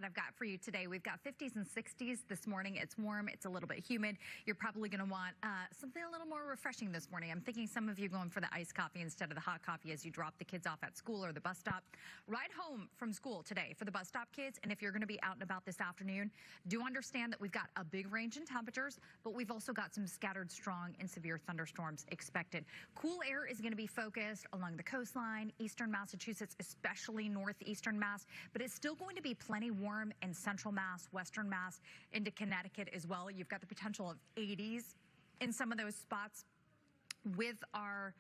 that I've got for you today. We've got 50s and 60s this morning. It's warm. It's a little bit humid. You're probably going to want something a little more refreshing this morning. I'm thinking some of you going for the iced coffee instead of the hot coffee as you drop the kids off at school or the bus stop. Ride home from school today for the bus stop kids. And if you're going to be out and about this afternoon, do understand that we've got a big range in temperatures, but we've also got some scattered strong and severe thunderstorms expected. Cool air is going to be focused along the coastline, eastern Massachusetts, especially northeastern Mass, but it's still going to be plenty warm in central Mass, western Mass, into Connecticut as well. You've got the potential of 80s in some of those spots. With our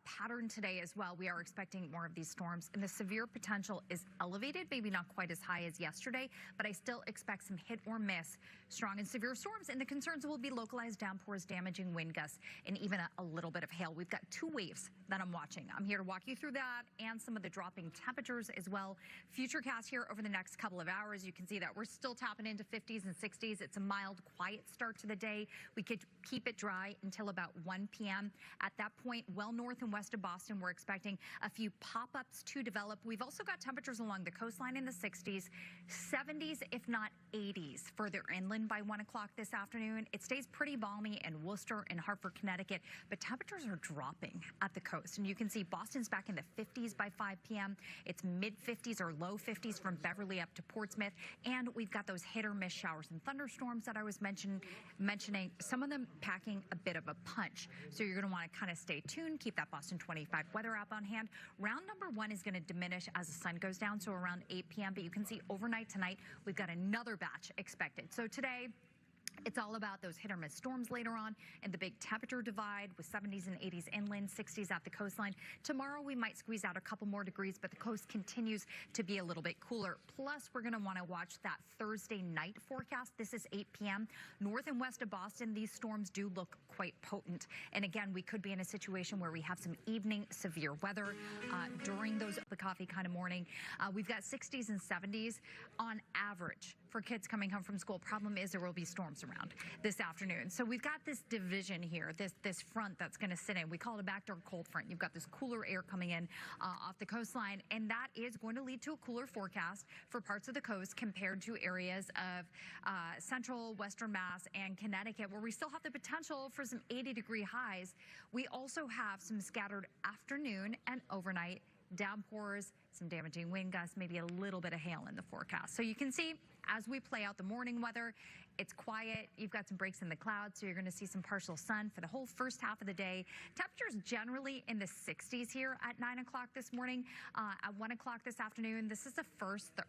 pattern today as well, we are expecting more of these storms, and the severe potential is elevated, maybe not quite as high as yesterday, but I still expect some hit or miss strong and severe storms, and the concerns will be localized downpours, damaging wind gusts, and even a little bit of hail. We've got two waves that I'm watching. I'm here to walk you through that and some of the dropping temperatures as well. Futurecast here over the next couple of hours. You can see that we're still tapping into 50s and 60s. It's a mild, quiet start to the day. We could keep it dry until about 1 p.m. At that point, well north and west of Boston, we're expecting a few pop-ups to develop. We've also got temperatures along the coastline in the 60s, 70s, if not 80s, further inland by 1 o'clock this afternoon. It stays pretty balmy in Worcester and Hartford, Connecticut, but temperatures are dropping at the coast. And you can see Boston's back in the 50s by 5 p.m. It's mid-50s or low 50s from Beverly up to Portsmouth. And we've got those hit or miss showers and thunderstorms that I was mentioning, some of them packing a bit of a punch. So you're going to want to kind of stay tuned, keep that Boston 25 weather app on hand. Round number 1 is going to diminish as the sun goes down, so around 8 p.m. But you can see overnight tonight, we've got another batch expected. So today, it's all about those hit or miss storms later on and the big temperature divide with 70s and 80s inland, 60s at the coastline. Tomorrow we might squeeze out a couple more degrees, but the coast continues to be a little bit cooler. Plus, we're going to want to watch that Thursday night forecast. This is 8 p.m. North and west of Boston, these storms do look quite potent. And again, we could be in a situation where we have some evening severe weather during those the coffee kind of morning. We've got 60s and 70s on average for kids coming home from school. Problem is there will be storms around this afternoon. So we've got this division here, this front that's going to sit in. We call it a backdoor cold front. You've got this cooler air coming in off the coastline, and that is going to lead to a cooler forecast for parts of the coast compared to areas of central, western Mass, and Connecticut, where we still have the potential for some 80-degree highs. We also have some scattered afternoon and overnight downpours, some damaging wind gusts, maybe a little bit of hail in the forecast. So you can see as we play out the morning weather, it's quiet. You've got some breaks in the clouds, so you're going to see some partial sun for the whole first half of the day. Temperatures generally in the 60s here at 9 o'clock this morning. At 1 o'clock this afternoon, this is the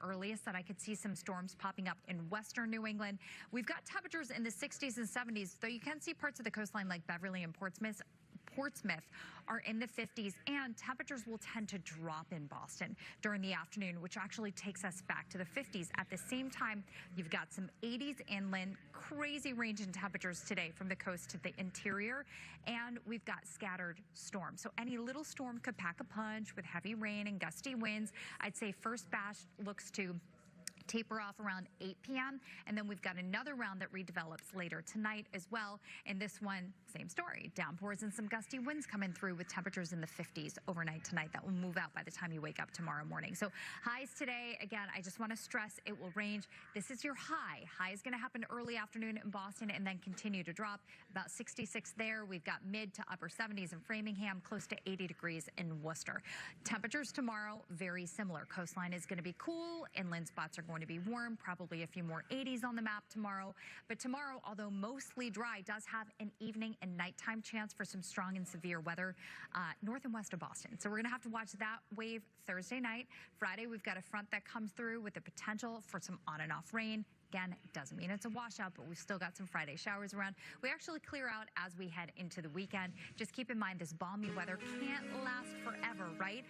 earliest that I could see some storms popping up in western New England. We've got temperatures in the 60s and 70s, though you can see parts of the coastline like Beverly and Portsmouth are in the 50s, and temperatures will tend to drop in Boston during the afternoon, which actually takes us back to the 50s. At the same time, you've got some 80s inland, crazy range in temperatures today from the coast to the interior, and we've got scattered storms. So any little storm could pack a punch with heavy rain and gusty winds. I'd say first batch looks to taper off around 8 p.m. and then we've got another round that redevelops later tonight as well. And this one, same story. Downpours and some gusty winds coming through with temperatures in the 50s overnight tonight. That will move out by the time you wake up tomorrow morning. So highs today, again, I just want to stress it will range. This is your high. High is going to happen early afternoon in Boston and then continue to drop. About 66 there. We've got mid to upper 70s in Framingham, close to 80 degrees in Worcester. Temperatures tomorrow, very similar. Coastline is going to be cool. Inland spots are going to be warm, probably a few more 80s on the map tomorrow. But tomorrow, although mostly dry, does have an evening and nighttime chance for some strong and severe weather north and west of Boston. So we're going to have to watch that wave Thursday night. Friday, we've got a front that comes through with the potential for some on and off rain. Again, it doesn't mean it's a washout, but we've still got some Friday showers around. We actually clear out as we head into the weekend. Just keep in mind this balmy weather can't last forever, right?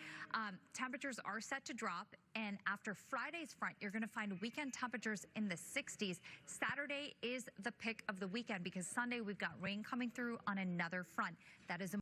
Temperatures are set to drop, and after Friday's front, you're going to find weekend temperatures in the 60s. Saturday is the pick of the weekend because Sunday we've got rain coming through on another front. That is